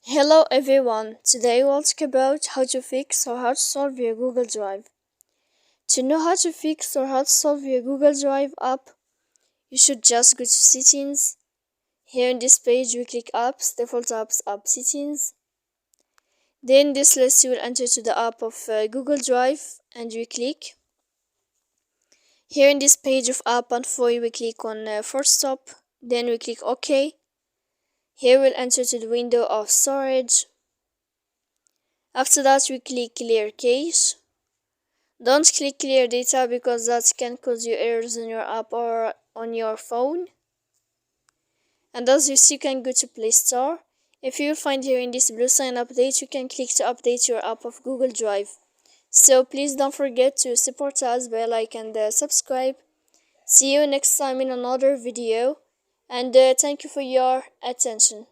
Hello everyone, today we'll talk about how to fix or how to solve your Google Drive. To know how to fix or how to solve your Google Drive app, you should just go to settings. Here in this page we click apps, default apps, app settings. Then this list you will enter to the app of Google Drive and we click. Here in this page of app info we click on force stop, then we click OK. Here we'll enter to the window of storage. After that we click clear cache. Don't click clear data because that can cause you errors in your app or on your phone. And as you see, you can go to Play Store. If you find here in this blue sign update, you can click to update your app of Google Drive. So please don't forget to support us by like and subscribe. See you next time in another video, and thank you for your attention.